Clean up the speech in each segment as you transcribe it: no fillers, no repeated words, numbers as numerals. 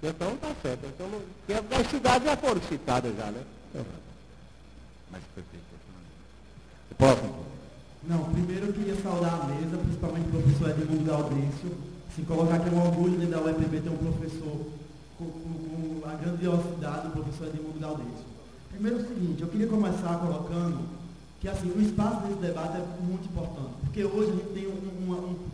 Então está certo. Então, as cidades já foram citadas já, né? Mas perfeito. Próximo. Não, primeiro eu queria saudar a mesa, principalmente o professor Edmundo Gaudêncio. Se colocar que é um orgulho dentro da UEPB ter um professor com a grandiosidade do professor Edmundo Gaudêncio. Primeiro é o seguinte, eu queria começar colocando que assim, o espaço desse debate é muito importante, porque hoje a gente tem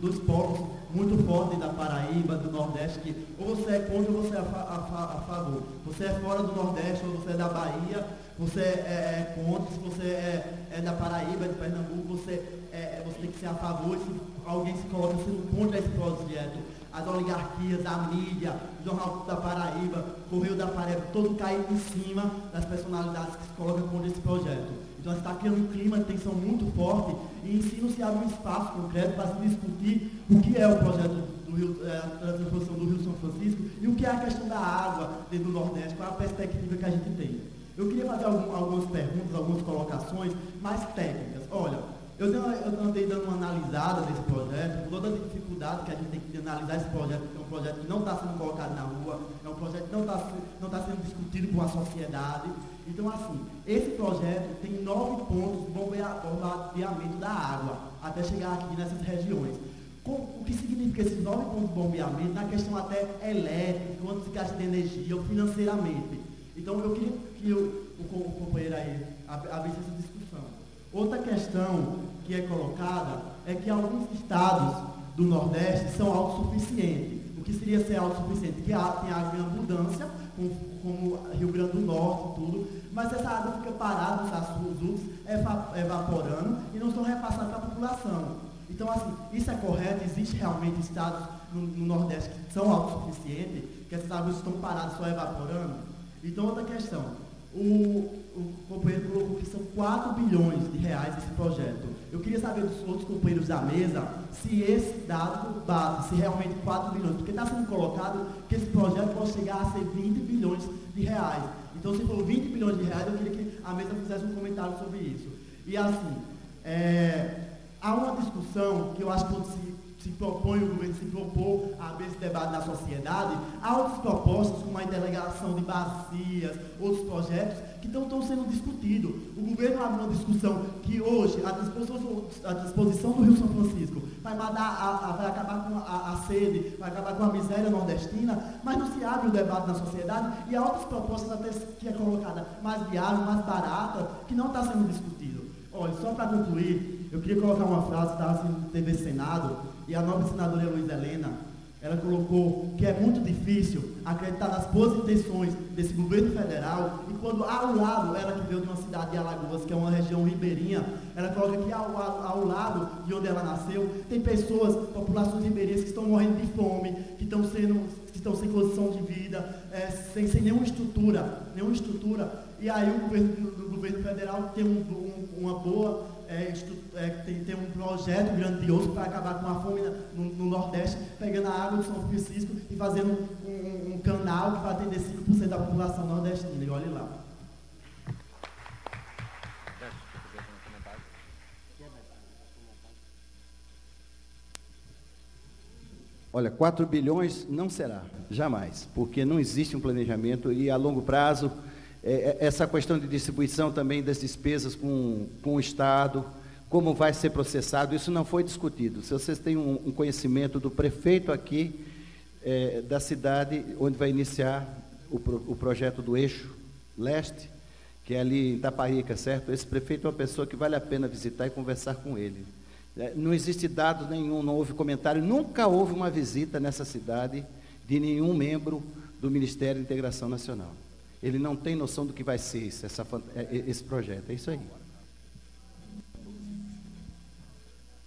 dois polos muito fortes da Paraíba, do Nordeste, que ou você é contra ou você é a favor. Você é fora do Nordeste ou você é da Bahia, você é contra, se você é da Paraíba, de Pernambuco, você tem que ser a favor, se alguém se coloca sendo contra esse projeto, as oligarquias, a mídia, o Jornal da Paraíba, Correio da Paraíba, todo cai em cima das personalidades que se colocam contra esse projeto. Então, está criando um clima de tensão muito forte e em si não se abre um espaço concreto para se discutir o que é o projeto da transposição do Rio São Francisco e o que é a questão da água dentro do Nordeste, qual é a perspectiva que a gente tem. Eu queria fazer algumas perguntas, algumas colocações mais técnicas. Olha, eu andei dando uma analisada nesse projeto, por toda a dificuldade que a gente tem que analisar esse projeto, porque é um projeto que não está sendo colocado na rua, é um projeto que não está sendo discutido com a sociedade. Então, assim, esse projeto tem 9 pontos de bombeamento da água, até chegar aqui nessas regiões. O que significa esses 9 pontos de bombeamento, na questão até elétrica, quanto se gasta de energia, ou financeiramente. Então, eu queria que o companheiro aí abrisse essa discussão. Outra questão que é colocada é que alguns estados do Nordeste são autossuficientes. O que seria ser autossuficiente? Que tem água em abundância, como Rio Grande do Norte e tudo, mas essa água fica parada nos açudes, evaporando e não são repassadas para a população. Então, assim, isso é correto? Existe realmente estados no Nordeste que são autossuficientes, que essas águas estão paradas só evaporando? Então, outra questão. O companheiro colocou que são 4 bilhões de reais esse projeto. Eu queria saber dos outros companheiros da mesa se esse dado bate, se realmente 4 bilhões, porque está sendo colocado que esse projeto pode chegar a ser 20 bilhões de reais. Então, se for 20 bilhões de reais, eu queria que a mesa fizesse um comentário sobre isso. E assim, há uma discussão que eu acho que quando se propõe, o governo se propor a abrir esse debate na sociedade, há outras propostas, como a interligação de bacias, outros projetos, que estão sendo discutidos. O governo abre uma discussão que hoje a disposição do Rio São Francisco vai acabar com a sede, vai acabar com a miséria nordestina, mas não se abre o debate na sociedade e há outras propostas até que é colocada mais viável, mais barata, que não está sendo discutido. Olha, só para concluir, eu queria colocar uma frase que estava sendo no TV Senado, e a nobre senadora Luísa Helena, ela colocou que é muito difícil acreditar nas boas intenções desse governo federal, e quando ao lado, ela que veio de uma cidade de Alagoas, que é uma região ribeirinha, ela coloca que ao lado de onde ela nasceu, tem pessoas, populações ribeirinhas que estão morrendo de fome, que estão sem condição de vida, sem nenhuma estrutura, e aí o governo federal tem uma boa... tem um projeto grandioso para acabar com a fome no Nordeste, pegando a água de São Francisco e fazendo um canal que vai atender 5% da população nordestina. E olhe lá. Olha, 4 bilhões não será, jamais, porque não existe um planejamento e a longo prazo, essa questão de distribuição também das despesas com o Estado, como vai ser processado, isso não foi discutido. Se vocês têm um conhecimento do prefeito aqui, da cidade onde vai iniciar o projeto do Eixo Leste, que é ali em Itaparica, certo? Esse prefeito é uma pessoa que vale a pena visitar e conversar com ele. Não existe dado nenhum, não houve comentário, nunca houve uma visita nessa cidade de nenhum membro do Ministério da Integração Nacional. Ele não tem noção do que vai ser esse projeto, é isso aí.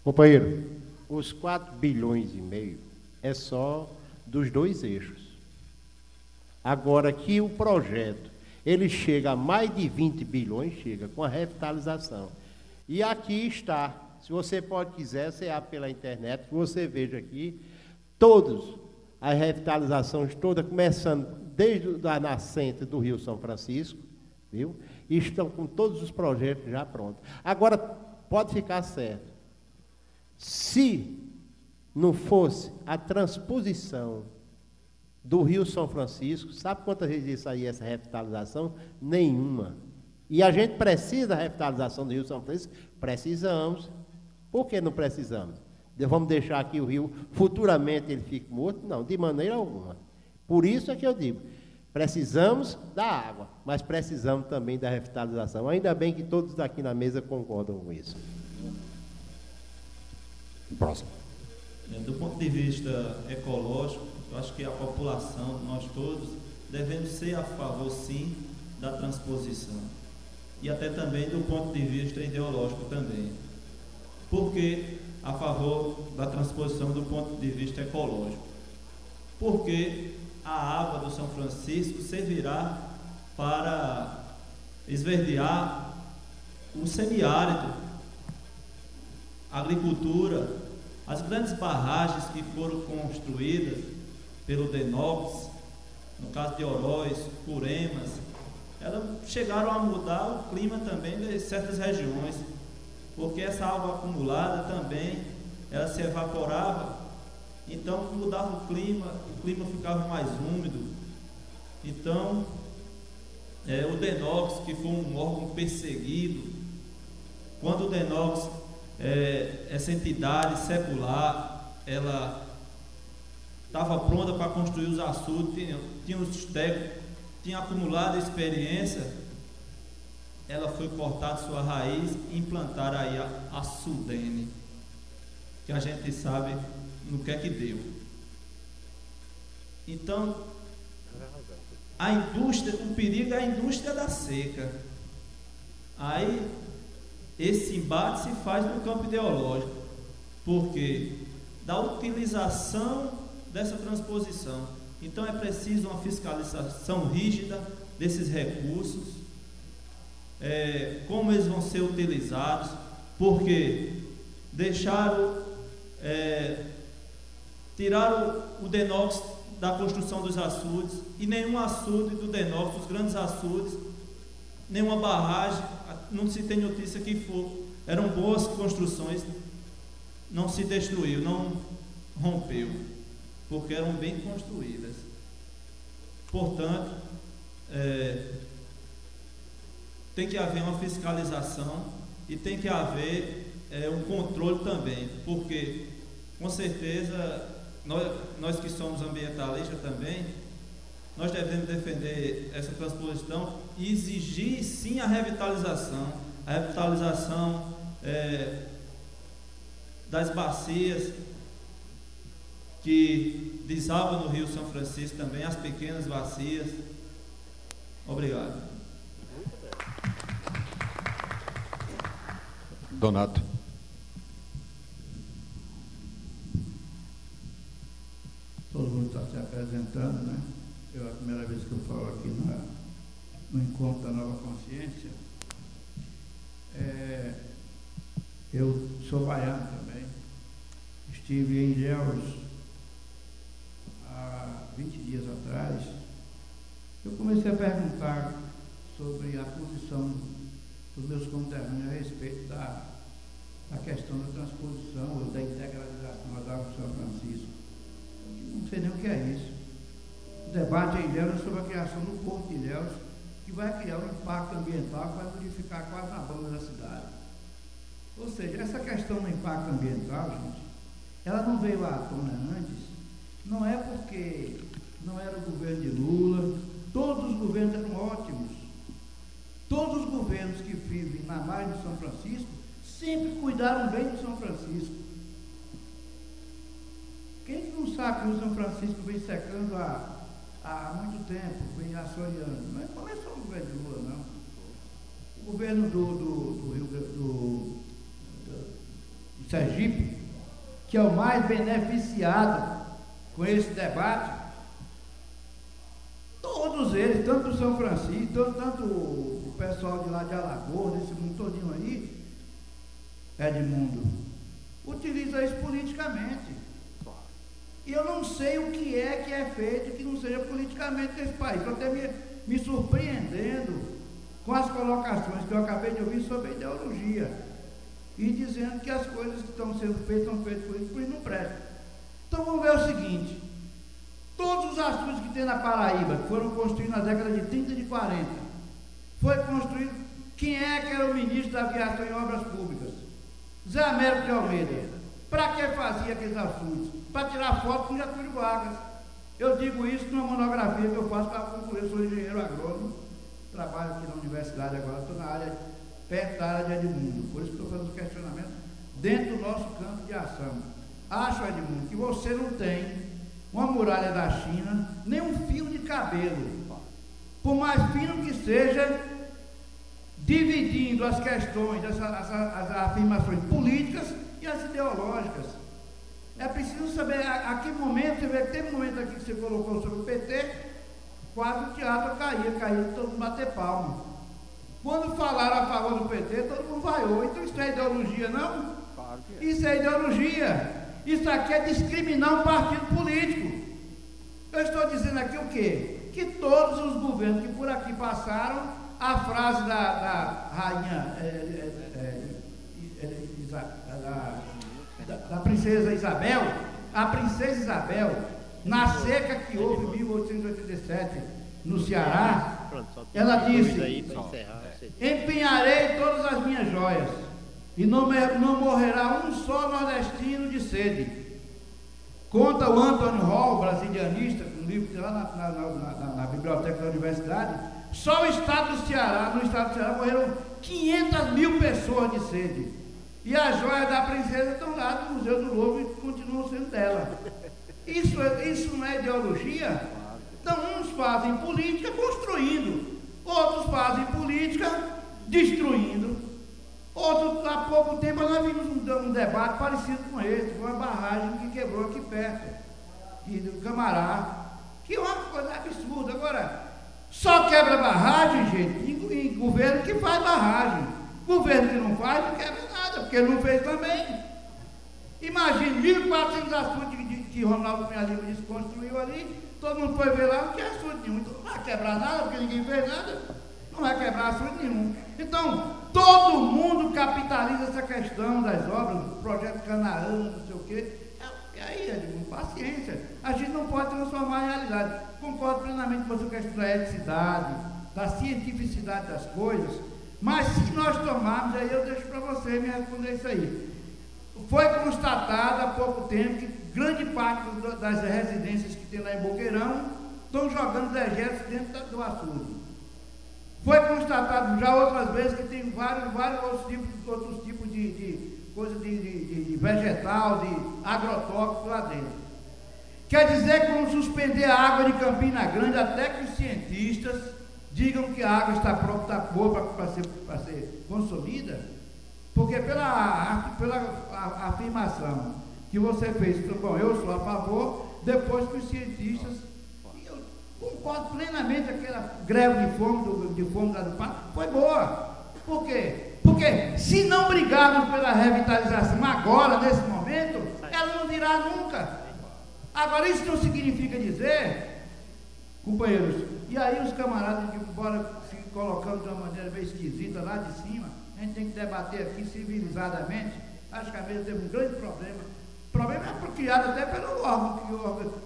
Companheiro, os 4 bilhões e meio é só dos 2 eixos. Agora que o projeto, ele chega a mais de 20 bilhões, chega com a revitalização. E aqui está, se você quiser, você abre pela internet, que você veja aqui, as revitalizações todas, começando desde a nascente do Rio São Francisco, viu? E estão com todos os projetos já prontos. Agora, pode ficar certo, se não fosse a transposição do Rio São Francisco. Sabe quantas vezes isso aí, essa revitalização? Nenhuma. E a gente precisa da revitalização do Rio São Francisco? Precisamos. Por que não precisamos? Vamos deixar aqui o rio, futuramente ele fique morto? Não, de maneira alguma. Por isso é que eu digo, precisamos da água, mas precisamos também da revitalização. Ainda bem que todos aqui na mesa concordam com isso. Próximo. Do ponto de vista ecológico, eu acho que a população, nós todos, devemos ser a favor, sim, da transposição. E até também do ponto de vista ideológico também. Por que a favor da transposição do ponto de vista ecológico? Porque a água do São Francisco servirá para esverdear o semiárido, a agricultura, as grandes barragens que foram construídas pelo DENOX, no caso de Oroz, Curemas, elas chegaram a mudar o clima também de certas regiões, porque essa água acumulada também, ela se evaporava, então mudava o clima ficava mais úmido. Então, o DENOX, que foi um órgão perseguido, quando o DENOX, essa entidade secular, ela estava pronta para construir os açudes, tinha os técnicos, tinha acumulado experiência, ela foi cortada sua raiz e implantar aí a Sudene, que a gente sabe no que é que deu. Então, a indústria, o perigo é a indústria da seca. Aí, esse embate se faz no campo ideológico, porque da utilização dessa transposição. Então, é preciso uma fiscalização rígida desses recursos, como eles vão ser utilizados, porque tiraram o DENOX da construção dos açudes, e nenhum açude do DENOX, os grandes açudes, nenhuma barragem, não se tem notícia que eram boas construções, não se destruiu, não rompeu, porque eram bem construídas. Portanto, tem que haver uma fiscalização e tem que haver um controle também, porque com certeza nós que somos ambientalistas também, nós devemos defender essa transposição e exigir sim a revitalização das bacias que desabam no Rio São Francisco também, as pequenas bacias. Obrigado. Donato. Todo mundo está se apresentando, né? É a primeira vez que eu falo aqui no Encontro da Nova Consciência. Eu sou baiano também. Estive em Ilhéus há 20 dias atrás. Eu comecei a perguntar sobre a posição dos meus conterrâneos a respeito da questão da transposição ou da integralização das águas do São Francisco. Não sei nem o que é isso. O debate em Ilhéus é sobre a criação do Porto de Ilhéus, que vai criar um impacto ambiental que vai modificar quase na banda da cidade. Ou seja, essa questão do impacto ambiental, gente, ela não veio à tona antes, não é porque não era o governo de Lula, todos os governos eram ótimos. Todos os governos que vivem na margem do São Francisco sempre cuidaram bem do São Francisco. Quem não sabe que o São Francisco vem secando há muito tempo, vem assoreando? Não é só o governo de Lula, não. O governo do Sergipe, que é o mais beneficiado com esse debate, todos eles, tanto o São Francisco, tanto o pessoal de lá de Alagoas, desse mundo todinho aí, Edmundo, utiliza isso politicamente. E eu não sei o que é feito que não seja politicamente nesse país. Estou até me surpreendendo com as colocações que eu acabei de ouvir sobre a ideologia e dizendo que as coisas que estão sendo feitas são feitas por isso não prestam. Então vamos ver o seguinte: Todos os açudes que tem na Paraíba, que foram construídos na década de 30 e de 40, foi construído. Quem é que era o ministro da Aviação e Obras Públicas? Zé Américo de Almeida. Para que fazia aqueles açudes? Para tirar foto com Getúlio Vargas. Eu digo isso numa monografia que eu faço para concluir. Eu sou engenheiro agrônomo, trabalho aqui na universidade agora, estou na área, perto da área de Edmundo. Por isso que estou fazendo questionamento dentro do nosso campo de ação. Acho, Edmundo, que você não tem uma muralha da China, nem um fio de cabelo, por mais fino que seja, dividindo as questões, as afirmações políticas e as ideológicas. É preciso saber a que momento, você vê que teve um momento aqui que você colocou sobre o PT, quase o teatro caía, todo mundo bater palma. Quando falaram a favor do PT, todo mundo vaiou. Então isso é ideologia, não? Isso é ideologia. Isso aqui é discriminar um partido político. Eu estou dizendo aqui o quê? Que todos os governos que por aqui passaram, a frase da rainha, da princesa Isabel, a princesa Isabel, na seca que houve em 1887 no Ceará, ela disse: empenharei todas as minhas joias e não morrerá um só nordestino de sede. Conta o Antônio Hall, brasilianista, um livro que tem lá na biblioteca da universidade. Só no estado do Ceará morreram 500 mil pessoas de sede. E as joias da princesa estão lá no Museu do Louvre e continuam sendo dela. Isso não é ideologia? Então, uns fazem política construindo, outros fazem política destruindo. Outro, há pouco tempo nós vimos um debate parecido com esse, foi uma barragem que quebrou aqui perto, do Camará, que é uma coisa absurda. Agora, só quebra barragem, gente, em governo que faz barragem. Governo que não faz, não quebra nada, porque ele não fez também. Imagine 1.400 açudes que Ronaldo Cunha Lima disse construiu ali, todo mundo foi ver lá, não tinha açude nenhum. Então não vai quebrar nada, porque ninguém fez nada. Não vai quebrar açude nenhum. Então, todo mundo capitaliza essa questão das obras, do projeto Canaã, não sei o quê. E aí, Edmundo, paciência. A gente não pode transformar em realidade. Concordo plenamente com a questão da eticidade, da cientificidade das coisas, mas se nós tomarmos, aí eu deixo para você me responder isso aí. Foi constatado há pouco tempo que grande parte das residências que tem lá em Boqueirão estão jogando dejetos dentro do açude. Foi constatado já outras vezes que tem vários outros tipos de coisa de vegetal, de agrotóxico lá dentro. Quer dizer que vamos suspender a água de Campina Grande até que os cientistas digam que a água está pronta, está boa para ser consumida? Porque pela afirmação que você fez, então, bom, eu sou a favor, depois que os cientistas, e eu concordo plenamente, aquela greve de fome da do Parque foi boa. Por quê? Porque se não brigarmos pela revitalização agora, nesse momento, ela não virá nunca. Agora, isso não significa dizer, companheiros, e aí os camaradas que embora se colocando de uma maneira meio esquisita lá de cima, a gente tem que debater aqui civilizadamente. Acho que a mesa teve um grande problema. O problema é criado até pelo órgão.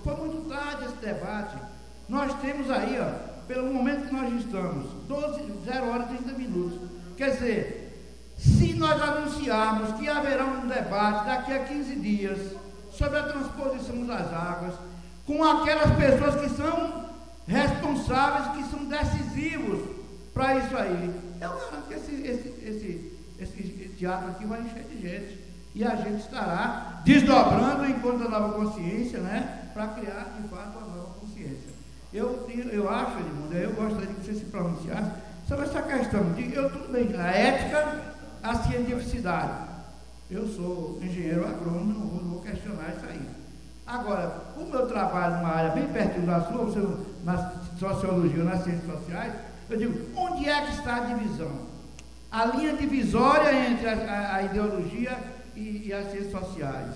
Foi muito tarde esse debate. Nós temos aí, ó, pelo momento que nós estamos, 0 horas e 30 minutos. Quer dizer, se nós anunciarmos que haverá um debate daqui a 15 dias sobre a transposição das águas, com aquelas pessoas que são responsáveis, que são decisivos para isso aí, eu garanto que esse teatro aqui vai encher de gente. E a gente estará desdobrando o encontro da nova consciência, né? Para criar, de fato, a nova consciência. Eu acho, Edmundo, eu gostaria que você se pronunciasse sobre essa questão de, tudo bem, a ética, a cientificidade. Eu sou engenheiro agrônomo, não vou questionar isso aí. Agora, como eu trabalho numa área bem perto da sua, na sociologia, nas ciências sociais, eu digo, onde é que está a divisão? A linha divisória entre a ideologia e as ciências sociais.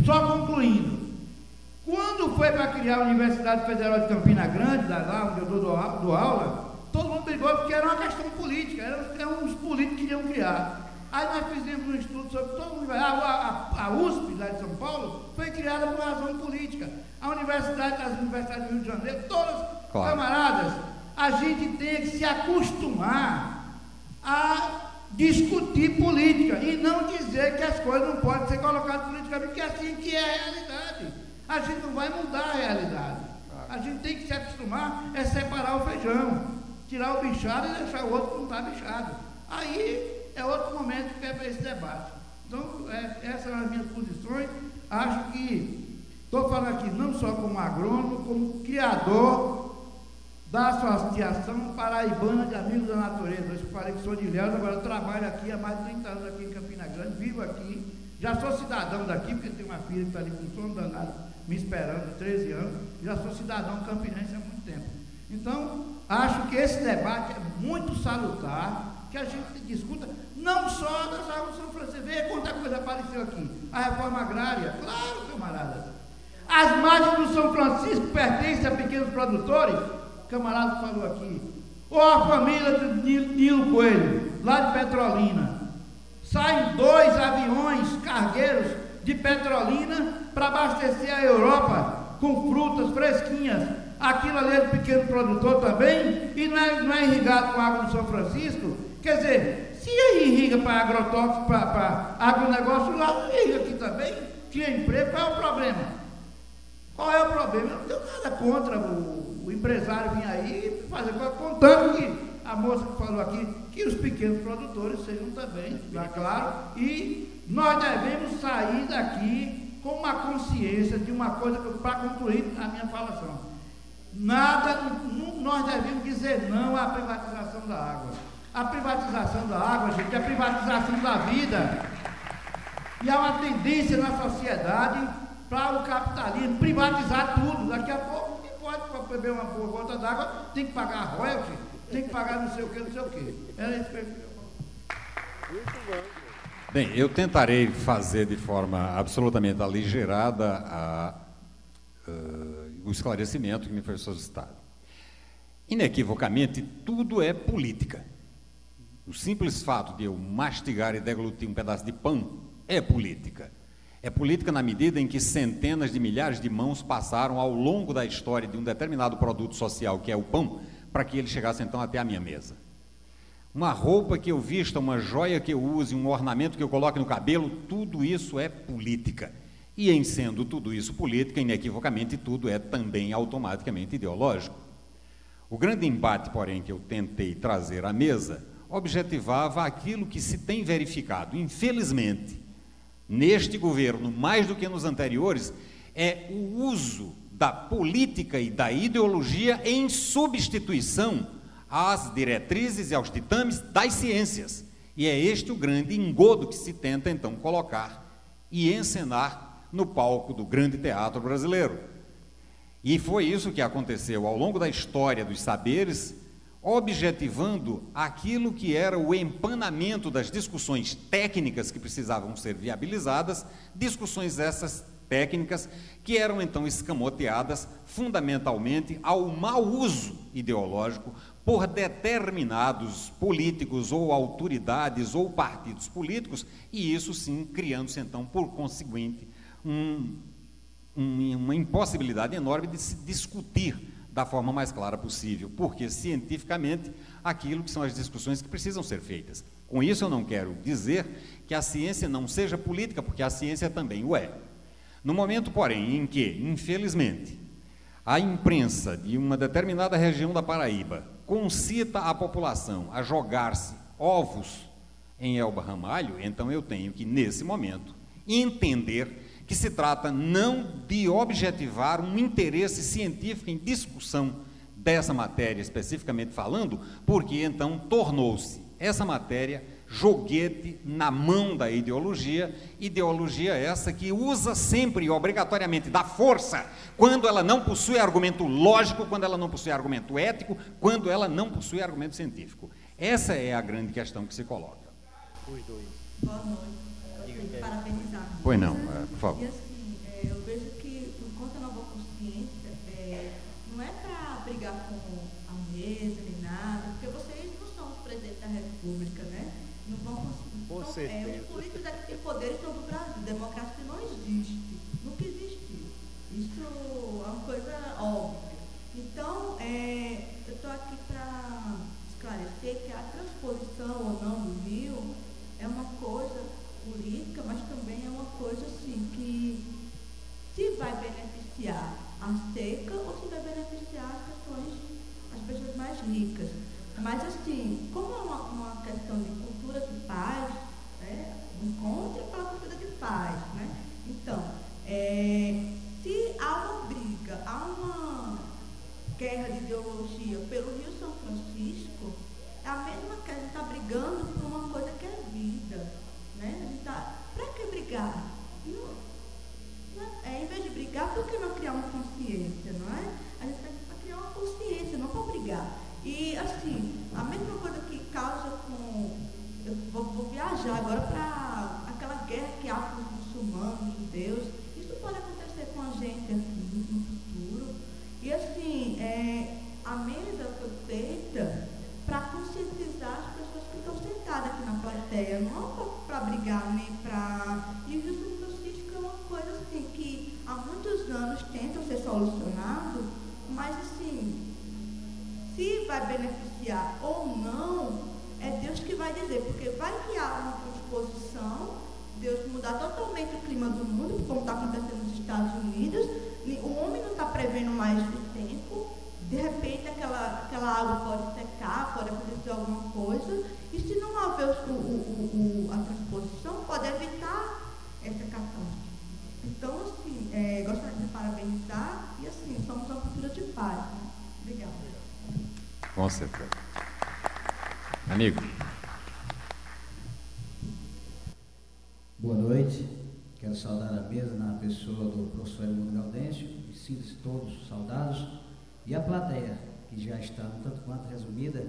Só concluindo, quando foi para criar a Universidade Federal de Campina Grande, lá onde eu dou aula, todo mundo brigou porque era uma questão política, eram os políticos que queriam criar. Aí nós fizemos um estudo sobre todo mundo. A USP, lá de São Paulo, foi criada por razão política. a universidade, as universidades do Rio de Janeiro, todas, claro. Camaradas, a gente tem que se acostumar a discutir política e não dizer que as coisas não podem ser colocadas politicamente, porque assim que é a realidade. A gente não vai mudar a realidade. A gente tem que se acostumar a separar o feijão, tirar o bichado e deixar o outro que não está bichado. Aí é outro momento que é para esse debate. Então, essas são as minhas posições. Acho que estou falando aqui não só como agrônomo, como criador da Associação Paraibana de Amigos da Natureza. Eu falei que sou de Ilhéus, agora eu trabalho aqui há mais de 30 anos aqui em Campina Grande, vivo aqui, já sou cidadão daqui, porque tenho uma filha que está ali com sono danado, me esperando, 13 anos, já sou cidadão campinense há muito tempo. Então, acho que esse debate é muito salutar, que a gente discuta, não só das águas de São Francisco. Veja quanta coisa apareceu aqui. A reforma agrária, claro, camaradas. As margens do São Francisco pertencem a pequenos produtores, o camarada falou aqui. Ou a família do Nilo Coelho, lá de Petrolina. Saem 2 aviões cargueiros de Petrolina para abastecer a Europa com frutas fresquinhas. Aquilo ali é de pequeno produtor também, e não é irrigado com água do São Francisco. Quer dizer, se irriga para agrotóxico, para agronegócio lá, irriga aqui também, tinha emprego, qual é o problema? Qual é o problema? Eu não tenho nada contra o empresário vir aí fazer coisa, contando que a moça que falou aqui, que os pequenos produtores sejam também, claro, e nós devemos sair daqui com uma consciência de uma coisa, para concluir a minha falação. Nós devemos dizer não à privatização da água. A privatização da água, gente, é a privatização da vida. E há uma tendência na sociedade para o capitalismo privatizar tudo. Daqui a pouco, quem pode para beber uma boa gota d'água, tem que pagar royalties, tem que pagar não sei o que, não sei o que. Era isso que eu... Bem, eu tentarei fazer de forma absolutamente aligerada o esclarecimento que me foi solicitado. Inequivocamente, tudo é política. O simples fato de eu mastigar e deglutir um pedaço de pão é política. É política na medida em que centenas de milhares de mãos passaram ao longo da história de um determinado produto social, que é o pão, para que ele chegasse então até a minha mesa. Uma roupa que eu vista, uma joia que eu use, um ornamento que eu coloque no cabelo, tudo isso é política. E em sendo tudo isso política, inequivocamente, tudo é também automaticamente ideológico. O grande embate, porém, que eu tentei trazer à mesa, objetivava aquilo que se tem verificado, infelizmente, neste governo, mais do que nos anteriores, é o uso da política e da ideologia em substituição às diretrizes e aos ditames das ciências. E é este o grande engodo que se tenta, então, colocar e encenar no palco do grande teatro brasileiro. E foi isso que aconteceu ao longo da história dos saberes, objetivando aquilo que era o empanamento das discussões técnicas que precisavam ser viabilizadas, discussões essas técnicas que eram então escamoteadas fundamentalmente ao mau uso ideológico por determinados políticos ou autoridades ou partidos políticos, e isso sim criando-se então por conseguinte uma impossibilidade enorme de se discutir da forma mais clara possível, porque cientificamente aquilo que são as discussões que precisam ser feitas. Com isso eu não quero dizer que a ciência não seja política, porque a ciência também o é. No momento, porém, em que, infelizmente, a imprensa de uma determinada região da Paraíba concita a população a jogar-se ovos em Elba Ramalho, então eu tenho que, nesse momento, entender que se trata não de objetivar um interesse científico em discussão dessa matéria, especificamente falando, porque então tornou-se essa matéria joguete na mão da ideologia, ideologia essa que usa sempre e obrigatoriamente da força, quando ela não possui argumento lógico, quando ela não possui argumento ético, quando ela não possui argumento científico. Essa é a grande questão que se coloca. Os dois. Boa noite. Eu tenho que parabenizar. Pois não, por favor. E assim, eu vejo que, enquanto a nova consciência, não é para brigar com a mesa nem nada, porque vocês não são os presidentes da República, né? Não vão conseguir. Com certeza. Os políticos aqui têm poderes sobre o Brasil. Democracia não existe. Nunca existiu. Isso é uma coisa óbvia. Então, eu estou aqui para esclarecer que a transposição ou não do rio é uma coisa política, mas também é uma coisa assim que se vai beneficiar a seca ou se vai beneficiar as pessoas mais ricas. Mas assim, como é uma questão de cultura de paz, né, encontro pela cultura de paz, né? Então, se há uma briga, há uma guerra de ideologia pelo Rio São Francisco, é a mesma que a gente está brigando por uma coisa que é vida, né? A gente está, para que brigar? Em vez de brigar, por que não criar uma consciência, não é? A gente tem que criar uma consciência, não para brigar. E assim, a mesma coisa que causa com... Eu vou viajar agora para aquela guerra que há com os muçulmanos, os judeus. Isso pode acontecer com a gente assim, no futuro. E assim, a mesa foi feita para conscientizar as pessoas que estão sentadas aqui na plateia, não para brigar nem para... E o Rio São Francisco é uma coisa assim que há muitos anos tentam ser solucionado, mas assim, se vai beneficiar ou não, é Deus que vai dizer, porque vai que há uma transposição, Deus mudar totalmente o clima do mundo, como está acontecendo nos Estados Unidos, o homem não está prevendo mais o tempo, de repente aquela água pode secar, pode acontecer alguma coisa, e se não houver a transposição, pode evitar essa catástrofe. Então, assim, gostaria de parabenizar, e assim, somos uma cultura de paz. Né? Obrigada. Com certeza. Amigo. Boa noite. Quero saudar a mesa na pessoa do professor Edmundo Gaudêncio, e sinto-se todos saudados, e a plateia, que já está um tanto quanto resumida,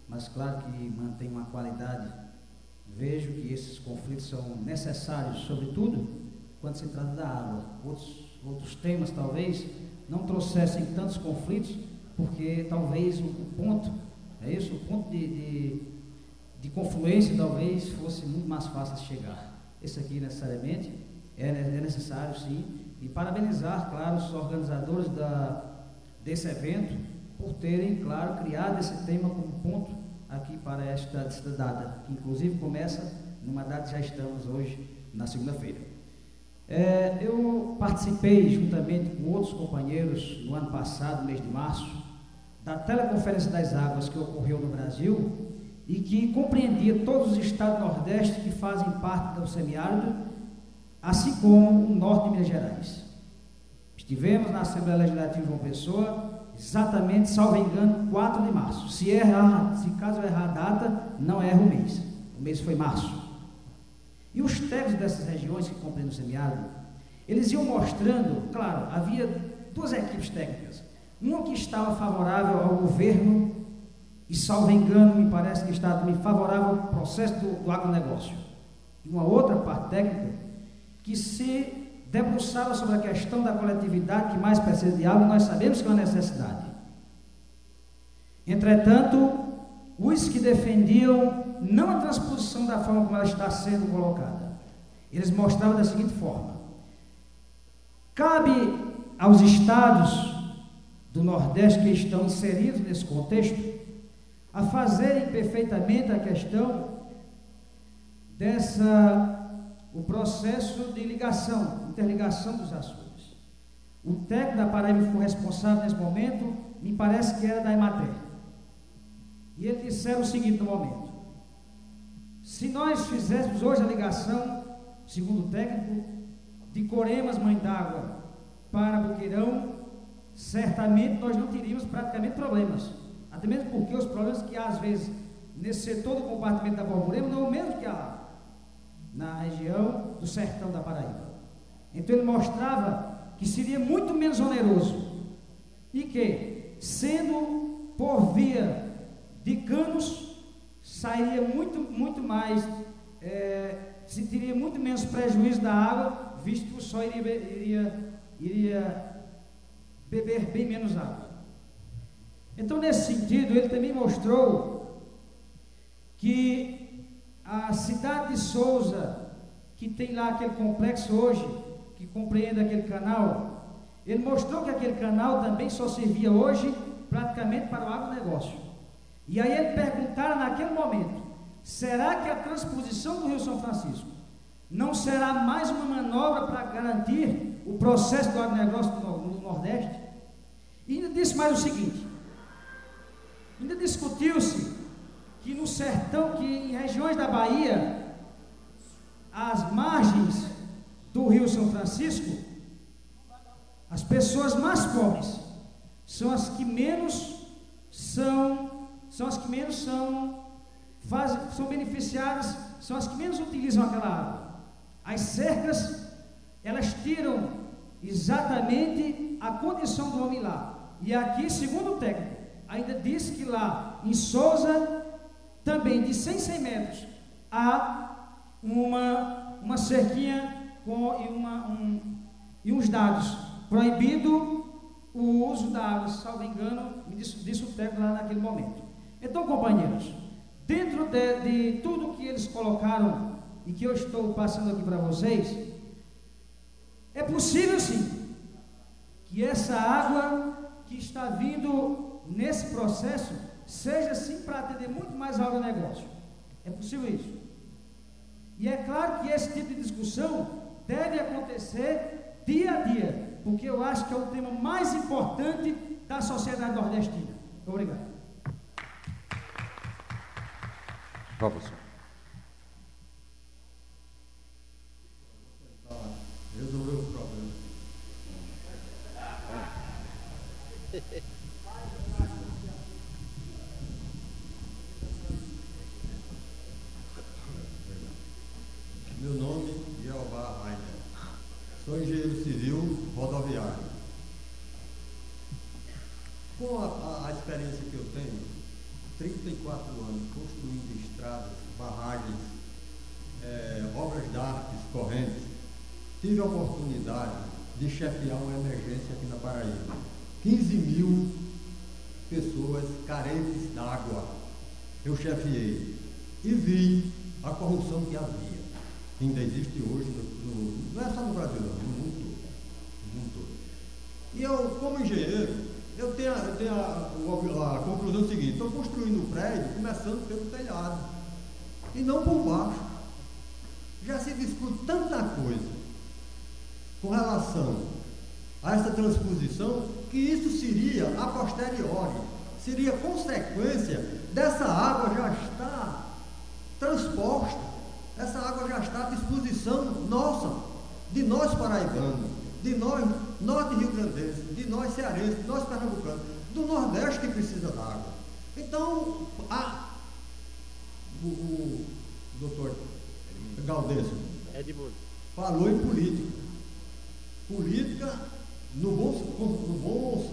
mas claro que mantém uma qualidade. Vejo que esses conflitos são necessários, sobretudo quando se trata da água. Outros temas talvez não trouxessem tantos conflitos, porque talvez o ponto de confluência talvez fosse muito mais fácil de chegar. Esse aqui necessariamente é necessário, sim, e parabenizar, claro, os organizadores desse evento por terem, claro, criado esse tema como ponto aqui para esta data, que inclusive começa numa data que já estamos hoje, na segunda-feira. Eu participei, juntamente com outros companheiros, no ano passado, mês de março, da Teleconferência das Águas que ocorreu no Brasil e que compreendia todos os estados do Nordeste que fazem parte do semiárido, assim como o norte de Minas Gerais. Estivemos na Assembleia Legislativa de João Pessoa, exatamente, salvo engano, 4 de março. Se caso eu errar a data, não erro o mês. O mês foi março. E os técnicos dessas regiões que compreendem o semiárido, eles iam mostrando, claro, havia duas equipes técnicas. Uma que estava favorável ao governo e, salvo engano, me parece que estava também favorável ao processo do agronegócio. E uma outra parte técnica que se debruçava sobre a questão da coletividade que mais precisa de água, nós sabemos que é uma necessidade. Entretanto, os que defendiam não a transposição da forma como ela está sendo colocada, eles mostravam da seguinte forma: cabe aos estados do Nordeste que estão inseridos nesse contexto a fazerem perfeitamente a questão o processo de interligação dos açudes. O técnico da Paraíba ficou responsável nesse momento, me parece que era da Emater. E ele disseram o seguinte no momento: se nós fizéssemos hoje a ligação, segundo o técnico, de Coremas, Mãe d'Água, para Boqueirão, certamente nós não teríamos praticamente problemas. Até mesmo porque os problemas que há, às vezes, nesse setor do compartimento da Borborema não é o mesmo que há na região do sertão da Paraíba. Então ele mostrava que seria muito menos oneroso e que, sendo por via de canos, sairia muito mais, se teria muito menos prejuízo da água, visto que o só iria beber bem menos água. Então, nesse sentido, ele também mostrou que a cidade de Souza, que tem lá aquele complexo hoje, que compreende aquele canal, ele mostrou que aquele canal também só servia hoje praticamente para o agronegócio. E aí ele perguntaram naquele momento, será que a transposição do Rio São Francisco não será mais uma manobra para garantir o processo do agronegócio no Nordeste? E ainda disse mais o seguinte, ainda discutiu-se que no sertão, que em regiões da Bahia, as margens do Rio São Francisco, as pessoas mais pobres são as que menos são beneficiadas, são as que menos utilizam aquela água. As cercas, elas tiram exatamente a condição do homem lá. E aqui, segundo o técnico, ainda disse que lá em Sousa, também de 100 metros, há uma cerquinha e uns dados, proibido o uso da água, salvo engano, me disse o técnico lá naquele momento. Então, companheiros, dentro de tudo que eles colocaram e que eu estou passando aqui para vocês, é possível sim que essa água que está vindo nesse processo seja sim para atender muito mais ao agronegócio. É possível isso. E é claro que esse tipo de discussão deve acontecer dia a dia, porque eu acho que é o tema mais importante da sociedade nordestina. Obrigado. Professor. Resolveu o problema. Meu nome é Jeová Rainer. Sou engenheiro civil rodoviário. Com a experiência que eu tenho, 34 anos construindo estradas, barragens, obras de artes, correntes, tive a oportunidade de chefiar uma emergência aqui na Paraíba. 15 mil pessoas carentes d'água. Eu chefiei e vi a corrupção que havia. Ainda existe hoje, não é só no Brasil, não, no mundo todo. E eu, como engenheiro, eu tenho a conclusão seguinte: estou construindo um prédio começando pelo telhado e não por baixo. Já se discute tanta coisa com relação a essa transposição, que isso seria a posteriori, seria consequência dessa água já estar transposta, essa água já está à disposição nossa, de nós paraibanos, de nós norte-riograndenses, de nós cearenses, de nós pernambucanos, do Nordeste que precisa d'água. Então, o doutor Gaudêncio falou em política. Política no bom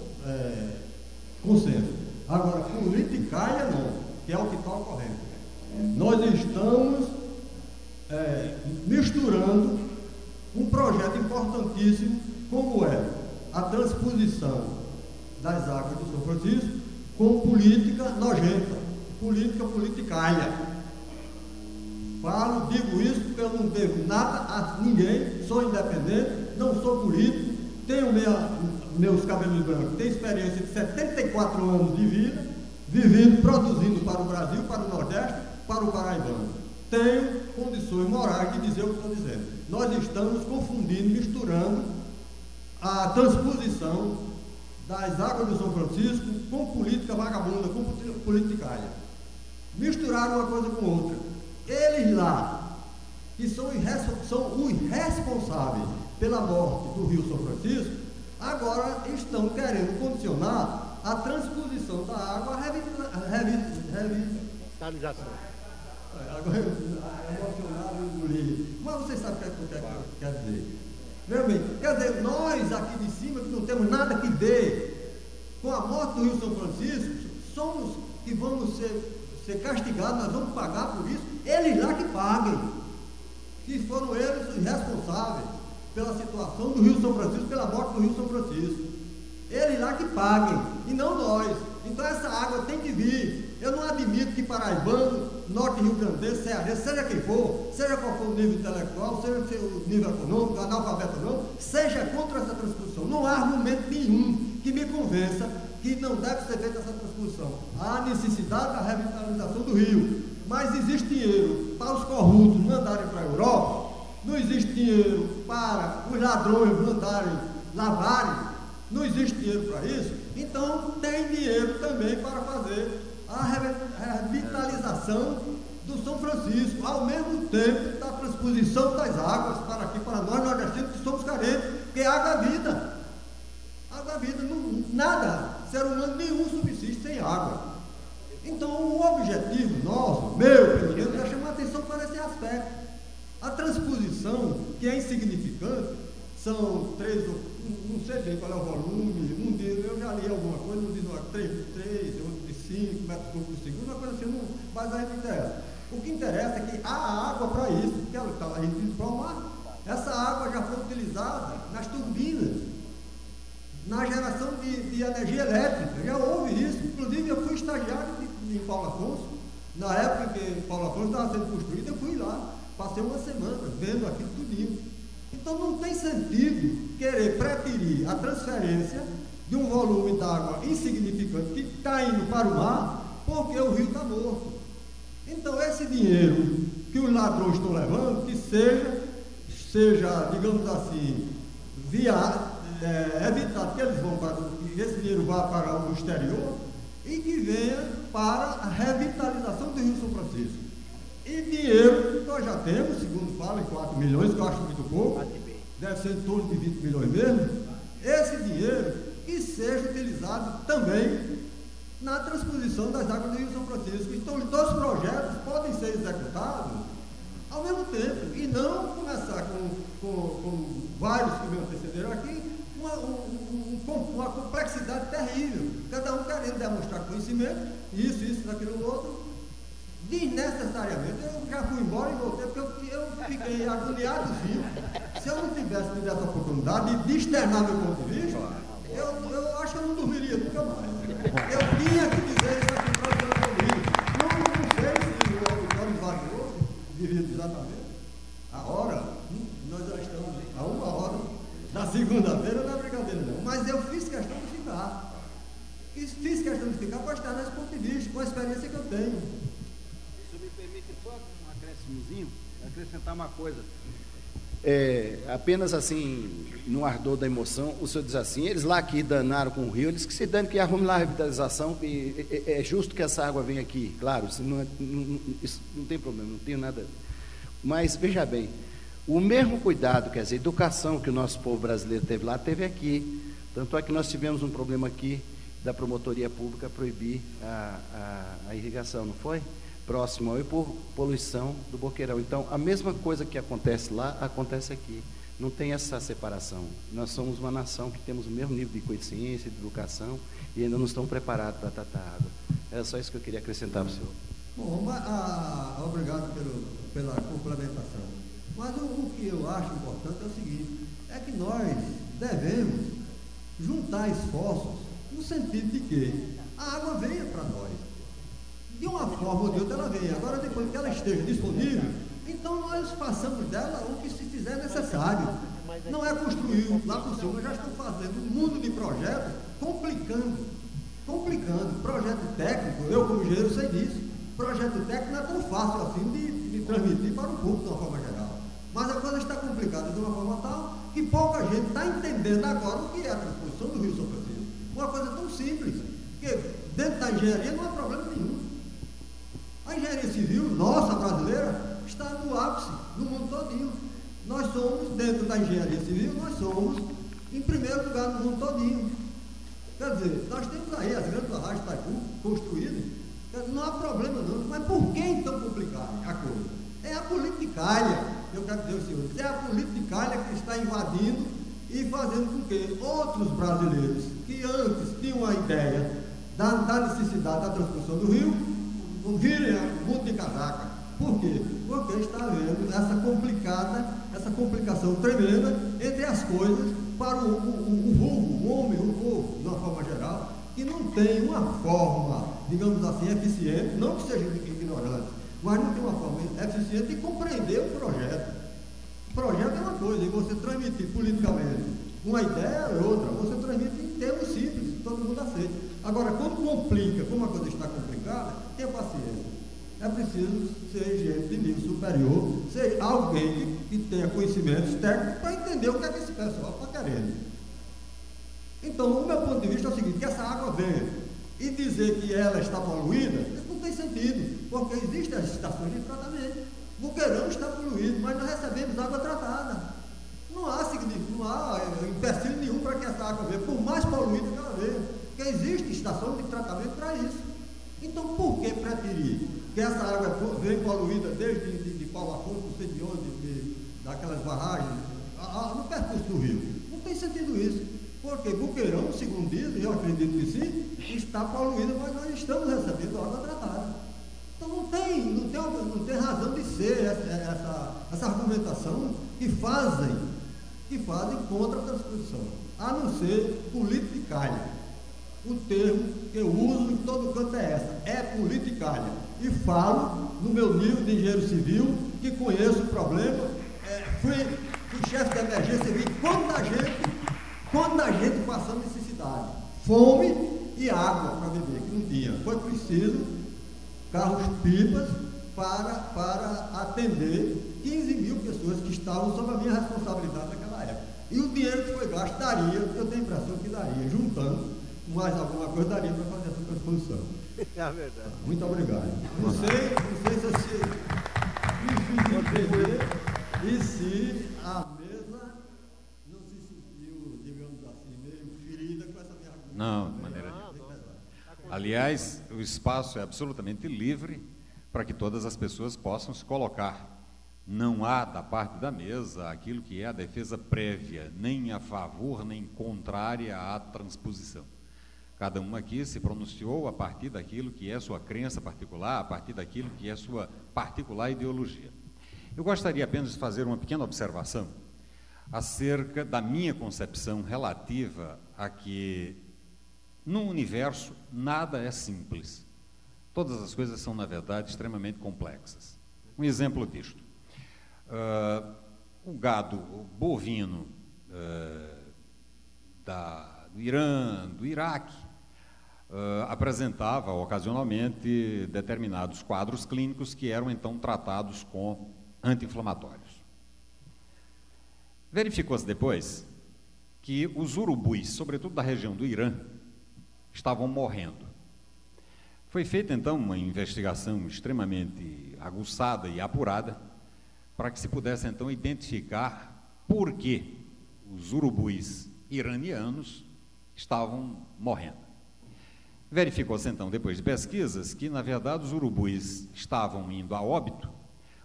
consenso. Agora, politicária não, que é o que está ocorrendo. Nós estamos misturando um projeto importantíssimo, como é a transposição das águas do São Francisco, com política nojenta, política politicária. Digo isso porque eu não devo nada a ninguém, sou independente, não sou político, tenho meus cabelos brancos, tenho experiência de 74 anos de vida, vivido, produzindo para o Brasil, para o Nordeste, para o paraibano. Tenho condições morais de dizer o que estou dizendo. Nós estamos confundindo, misturando a transposição das águas do São Francisco com política vagabunda, com politicária. Misturaram uma coisa com outra. Eles lá, que são os responsáveis pela morte do Rio São Francisco, agora estão querendo condicionar a transposição da água à revitalização. Agora emocionado e engolido. Mas vocês sabem o que quer dizer. Meu bem, quer dizer, nós aqui de cima, que não temos nada que ver com a morte do Rio São Francisco, somos que vamos ser castigados, nós vamos pagar por isso. Eles lá que paguem, que foram eles os responsáveis pela situação do Rio São Francisco, pela morte do Rio São Francisco. Eles lá que paguem, e não nós. Então essa água tem que vir. Eu não admito que paraibano norte rio-grandense, cearense, seja quem for, seja qual for o nível intelectual, seja o nível econômico, analfabeto ou não, seja contra essa transposição. Não há argumento nenhum que me convença que não deve ser feita essa transposição. Há necessidade da revitalização do rio, mas existe dinheiro para os corruptos mandarem para a Europa, não existe dinheiro para os ladrões mandarem lavarem, não existe dinheiro para isso, então tem dinheiro também para fazer a revitalização do São Francisco, ao mesmo tempo da transposição das águas para aqui, para nós nordestinos que somos carentes, porque água é vida. Água é vida, nada, ser humano nenhum subsiste sem água. Então o objetivo nosso, meu, pelo menos, é chamar a atenção para esse aspecto. A transposição, que é insignificante, são 3, não sei bem qual é o volume, um dia eu já li alguma coisa, um diz 3, outro de 5 metros cúbicos por segundo, uma coisa assim, mas aí não interessa. O que interessa é que há água para isso, porque ela está a gente para o mar. Essa água já foi utilizada nas turbinas, na geração de energia elétrica, já houve isso. Inclusive eu fui estagiário em Paulo Afonso, na época que Paulo Afonso estava sendo construído, eu fui lá, passei uma semana vendo aquilo tudinho. Então não tem sentido querer preferir a transferência de um volume d'água insignificante que está indo para o mar, porque o rio está morto. Então esse dinheiro que os ladrões estão levando, que seja, digamos assim, evitado que eles vão para, que esse dinheiro vá para o exterior e que venha para a revitalização do Rio São Francisco. E dinheiro que nós já temos, segundo fala, em 4 milhões, que eu acho muito pouco, deve ser em torno de 20 milhões mesmo, esse dinheiro que seja utilizado também na transposição das águas do Rio São Francisco. Então os dois projetos podem ser executados ao mesmo tempo, e não começar com vários que me antecederam aqui, uma complexidade terrível, cada um querendo demonstrar conhecimento, isso, daquilo outro, desnecessariamente. Eu já fui embora e voltei, porque eu fiquei agoniado, sim. Se eu não tivesse tido essa oportunidade de externar meu ponto de vista, eu acho que eu não dormiria nunca mais. Eu tinha que dizer isso aqui para os meus amigos. Não sei se o auditório variou, devido exatamente. A hora, nós já estamos a 1 hora da segunda-feira, não é brincadeira não. Mas eu fiz questão de ficar. Fiz questão de ficar para estar nesse ponto de vista, com a experiência que eu tenho. Se me permite só um acréscimozinho, acrescentar uma coisa. Apenas assim, no ardor da emoção, o senhor diz assim, eles lá que danaram com o rio, eles que se danem, que arrumem lá a revitalização, e é justo que essa água venha aqui, claro, isso não tem problema, não tenho nada. Mas, veja bem, o mesmo cuidado, quer dizer, educação que o nosso povo brasileiro teve lá, teve aqui. Tanto é que nós tivemos um problema aqui da promotoria pública proibir a irrigação, não foi? Próximo ao por poluição do Boqueirão. Então, a mesma coisa que acontece lá, acontece aqui. Não tem essa separação. Nós somos uma nação que temos o mesmo nível de consciência, de educação, e ainda não estamos preparados para tratar a água. Era só isso que eu queria acrescentar para o senhor. Bom, obrigado pela complementação. Mas o que eu acho importante é o seguinte, é que nós devemos juntar esforços no sentido de que a água venha para nós. De uma forma ou de outra ela vem. Agora, depois que ela esteja disponível, então nós façamos dela o que se fizer necessário. Não é construir lá por cima, já estão fazendo um mundo de projetos, complicando. Projeto técnico, eu como engenheiro sei disso. Projeto técnico não é tão fácil assim de transmitir para o público de uma forma geral. Mas a coisa está complicada de uma forma tal que pouca gente está entendendo agora o que é a transposição do Rio São Francisco. Uma coisa tão simples, que dentro da engenharia não há problema nenhum. A engenharia civil, nossa, brasileira, está no ápice, no mundo todinho. Nós somos, dentro da engenharia civil, nós somos, em primeiro lugar, no mundo todinho. Quer dizer, nós temos aí as grandes barragens de Itaipu construídas, não há problema não, mas por que então complicar a coisa? É a politicalha, eu quero dizer aos senhores, é a politicalha que está invadindo e fazendo com que outros brasileiros, que antes tinham a ideia da necessidade da transposição do rio, virem a monte de casaca. Por quê? Porque está havendo essa complicação tremenda entre as coisas para o vulgo, o homem, o povo, de uma forma geral, que não tem uma forma, digamos assim, eficiente, não que seja ignorante, mas não tem uma forma eficiente de compreender o projeto. O projeto é uma coisa, e você transmitir politicamente uma ideia é outra, você transmite em termos simples, que todo mundo aceita. Agora, quando complica, como a coisa está complicada, tenha paciência. É preciso ser gente de nível superior, ser alguém que tenha conhecimentos técnicos para entender o que é que esse pessoal está querendo. Então, o meu ponto de vista é o seguinte, que essa água venha e dizer que ela está poluída, isso não tem sentido, porque existem as estações de tratamento. O Boqueirão está poluído, mas nós recebemos água tratada. Não há empecilho nenhum para que essa água venha, por mais poluída que ela venha, porque existe estação de tratamento para isso. Então, por que preferir que essa água venha poluída desde de Paulo Afonso, não sei de onde, daquelas barragens, no percurso do rio? Não tem sentido isso, porque Boqueirão, segundo dizem, eu acredito que sim, está poluída, mas nós estamos recebendo água tratada. Então, não tem razão de ser essa argumentação que fazem contra a transposição, a não ser politicalha. O termo que eu uso em todo canto é essa, é politicalha. E falo no meu nível de engenheiro civil, que conheço o problema, fui chefe de emergência e vi quanta gente passando necessidade, fome e água para beber, que não tinha. Foi preciso carros-pipas para atender 15 mil pessoas que estavam sob a minha responsabilidade naquela época. E o dinheiro que foi gasto daria, eu tenho a impressão que daria, juntando mais alguma coisa, daria para fazer essa transposição. É verdade. Muito obrigado. Não sei se me entender e se a mesa não se sentiu, digamos assim, meio ferida com essa minha argumentação. Não, de maneira nenhuma. Aliás, o espaço é absolutamente livre para que todas as pessoas possam se colocar. Não há, da parte da mesa, aquilo que é a defesa prévia, nem a favor, nem contrária à transposição. Cada um aqui se pronunciou a partir daquilo que é sua crença particular, a partir daquilo que é sua particular ideologia. Eu gostaria apenas de fazer uma pequena observação acerca da minha concepção relativa a que, no universo, nada é simples. Todas as coisas são, na verdade, extremamente complexas. Um exemplo disto. O gado bovino do Irã, do Iraque, apresentava ocasionalmente determinados quadros clínicos que eram então tratados com anti-inflamatórios. Verificou-se depois que os urubus, sobretudo da região do Irã, estavam morrendo. Foi feita então uma investigação extremamente aguçada e apurada para que se pudesse então identificar por que os urubus iranianos estavam morrendo. Verificou-se então, depois de pesquisas, que na verdade os urubus estavam indo a óbito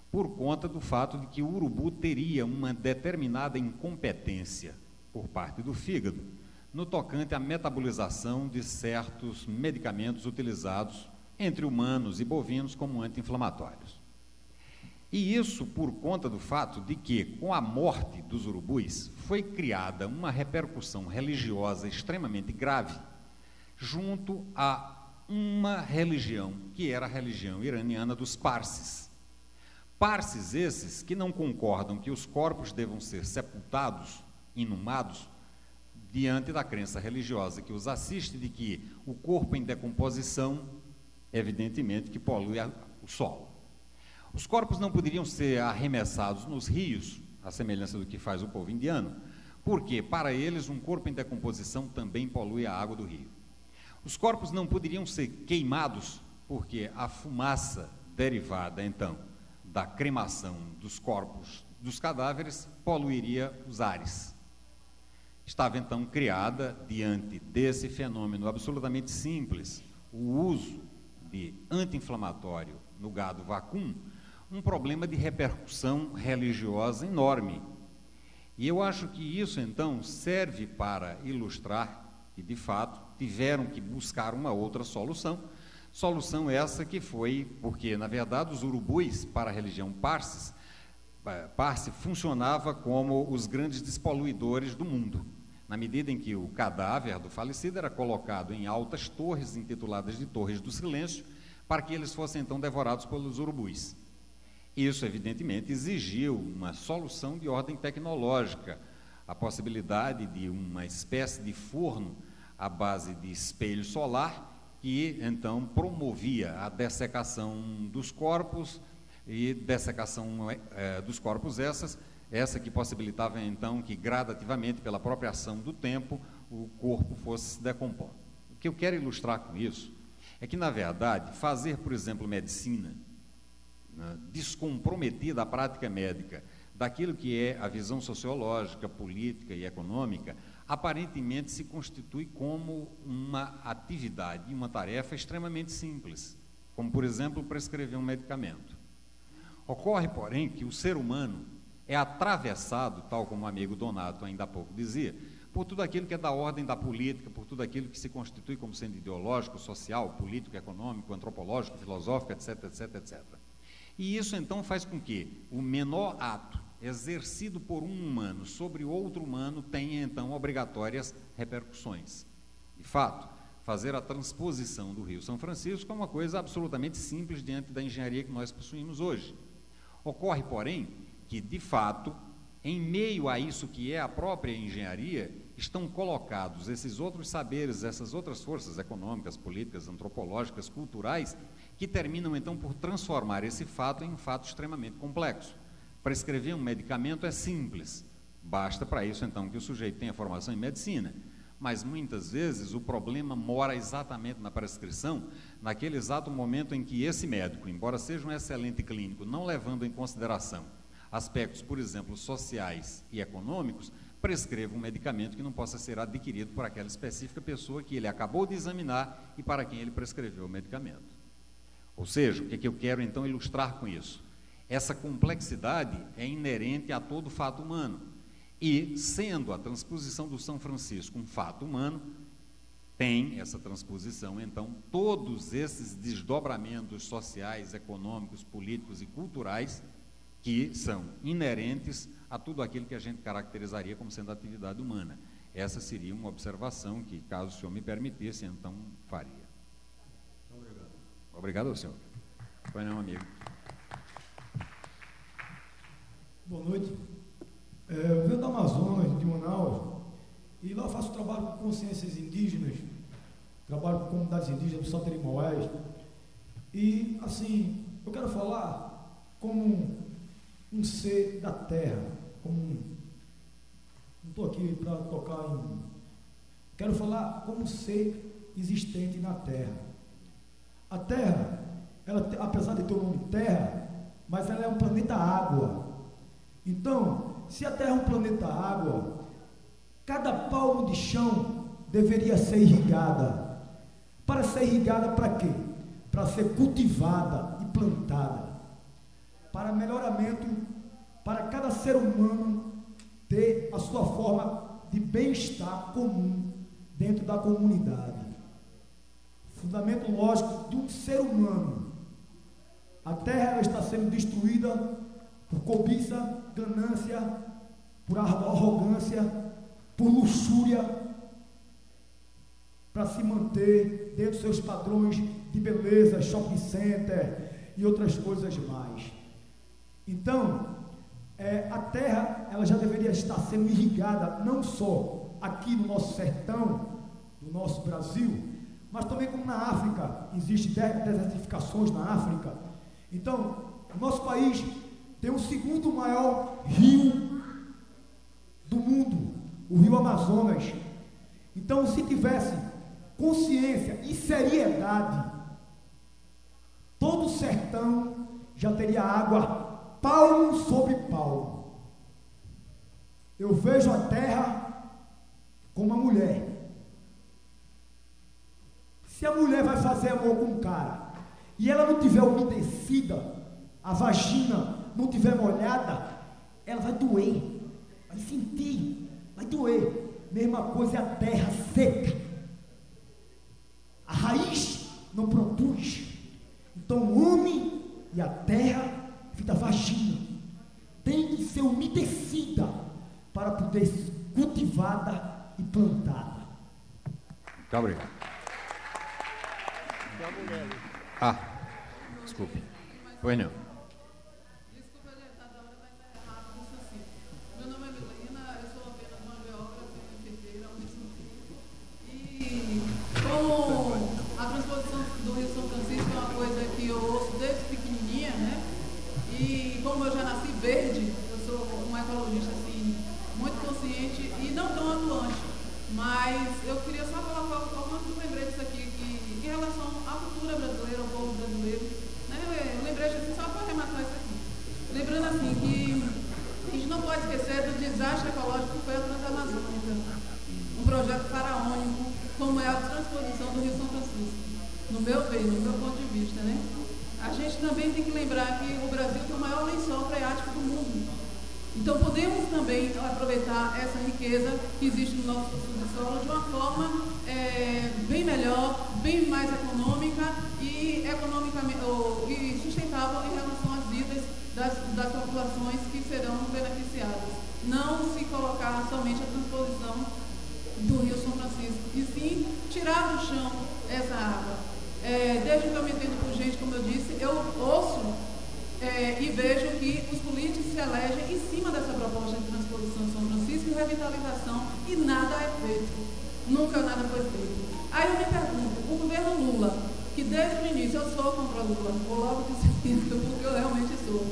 por conta do fato de que o urubu teria uma determinada incompetência por parte do fígado no tocante à metabolização de certos medicamentos utilizados entre humanos e bovinos como anti-inflamatórios. E isso por conta do fato de que, com a morte dos urubus, foi criada uma repercussão religiosa extremamente grave junto a uma religião, que era a religião iraniana dos Parsis. Parsis esses que não concordam que os corpos devam ser sepultados, inumados, diante da crença religiosa que os assiste de que o corpo em decomposição, evidentemente, que polui o solo. Os corpos não poderiam ser arremessados nos rios, à semelhança do que faz o povo indiano, porque, para eles, um corpo em decomposição também polui a água do rio. Os corpos não poderiam ser queimados, porque a fumaça derivada, então, da cremação dos corpos dos cadáveres poluiria os ares. Estava, então, criada, diante desse fenômeno absolutamente simples, o uso de anti-inflamatório no gado vacum, um problema de repercussão religiosa enorme. E eu acho que isso, então, serve para ilustrar que, de fato, tiveram que buscar uma outra solução essa que foi, porque, na verdade, os urubus, para a religião Parsi, funcionava como os grandes despoluidores do mundo, na medida em que o cadáver do falecido era colocado em altas torres, intituladas de Torres do Silêncio, para que eles fossem então devorados pelos urubus. Isso, evidentemente, exigiu uma solução de ordem tecnológica, a possibilidade de uma espécie de forno à base de espelho solar, que então promovia a dessecação dos corpos, e dessecação dos corpos essa que possibilitava então que gradativamente, pela própria ação do tempo, o corpo fosse se decompondo. O que eu quero ilustrar com isso é que, na verdade, fazer, por exemplo, medicina, né, descomprometida a prática médica daquilo que é a visão sociológica, política e econômica, aparentemente se constitui como uma atividade, uma tarefa extremamente simples, como, por exemplo, prescrever um medicamento. Ocorre, porém, que o ser humano é atravessado, tal como o amigo Donato ainda há pouco dizia, por tudo aquilo que é da ordem da política, por tudo aquilo que se constitui como sendo ideológico, social, político, econômico, antropológico, filosófico, etc, etc, etc. E isso, então, faz com que o menor ato exercido por um humano sobre outro humano tenha, então, obrigatórias repercussões. De fato, fazer a transposição do Rio São Francisco é uma coisa absolutamente simples diante da engenharia que nós possuímos hoje. Ocorre, porém, que, de fato, em meio a isso que é a própria engenharia, estão colocados esses outros saberes, essas outras forças econômicas, políticas, antropológicas, culturais, que terminam, então, por transformar esse fato em um fato extremamente complexo. Prescrever um medicamento é simples, basta para isso, então, que o sujeito tenha formação em medicina. Mas, muitas vezes, o problema mora exatamente na prescrição, naquele exato momento em que esse médico, embora seja um excelente clínico, não levando em consideração aspectos, por exemplo, sociais e econômicos, prescreva um medicamento que não possa ser adquirido por aquela específica pessoa que ele acabou de examinar e para quem ele prescreveu o medicamento. Ou seja, o que é que eu quero, então, ilustrar com isso? Essa complexidade é inerente a todo fato humano. E, sendo a transposição do São Francisco um fato humano, tem essa transposição, então, todos esses desdobramentos sociais, econômicos, políticos e culturais que são inerentes a tudo aquilo que a gente caracterizaria como sendo atividade humana. Essa seria uma observação que, caso o senhor me permitisse, então faria. Obrigado. Obrigado ao senhor. Foi não, amigo. Boa noite. Eu venho do Amazonas, de Manaus, e lá faço trabalho com consciências indígenas, trabalho com comunidades indígenas do Salto-Limoés. E, assim, eu quero falar como um ser da terra, não estou aqui para tocar em... Quero falar como um ser existente na terra. A terra, ela, apesar de ter o nome terra, mas ela é um planeta água. Então, se a terra é um planeta água, cada palmo de chão deveria ser irrigada. Para ser irrigada para quê? Para ser cultivada e plantada. Para melhoramento, para cada ser humano ter a sua forma de bem-estar comum dentro da comunidade. Fundamento lógico de um ser humano. A terra ela está sendo destruída por cobiça, ganância, por arrogância, por luxúria, para se manter dentro dos seus padrões de beleza, shopping center e outras coisas mais. Então, a terra ela já deveria estar sendo irrigada, não só aqui no nosso sertão, no nosso Brasil, mas também como na África. Existem desertificações na África. Então, o nosso país tem o segundo maior rio do mundo, o rio Amazonas. Então, se tivesse consciência e seriedade, todo o sertão já teria água palmo sobre palmo. Eu vejo a terra como uma mulher. Se a mulher vai fazer amor com um cara e ela não tiver umedecida, a vagina não tiver molhada, ela vai doer, vai sentir, vai doer. Mesma coisa é a terra seca. A raiz não produz. Então o homem e a terra, da vagina, tem que ser umedecida para poder ser cultivada e plantada. Muito obrigado. Desculpe. Pois não. Desculpa adiantar da hora, mas é rápido isso assim. Meu nome é Milena, eu sou apenas uma geógrafa e enfermeira ao mesmo tempo. E como a transposição do Rio São Francisco é uma coisa que eu ouço desde pequenininha, né? E como eu já nasci verde, eu sou uma ecologista assim, muito consciente e não tão atuante. Mas eu queria só colocar alguns lembretes aqui que, em relação à cultura brasileira, ao povo brasileiro, né? Eu lembrei assim, só para arrematar isso aqui. Lembrando assim que a gente não pode esquecer do desastre ecológico que foi a Transamazônica, um projeto faraônico, como é a transposição do Rio São Francisco, no meu ver, no meu ponto de vista, né? A gente também tem que lembrar que o Brasil tem o maior lençol freático do mundo. Então, podemos também aproveitar essa riqueza que existe no nosso subsolo de uma forma bem melhor, bem mais econômica e sustentável em relação às vidas das populações que serão beneficiadas. Não se colocar somente a transposição do Rio São Francisco, e sim tirar do chão essa água. Desde que eu me entendo por gente, como eu disse, eu ouço e vejo que os políticos se elegem em cima dessa proposta de transposição de São Francisco e revitalização, e nada é feito. Nunca nada foi feito. Aí eu me pergunto, o governo Lula, que desde o início eu sou contra Lula, vou logo dizer isso, porque eu realmente sou.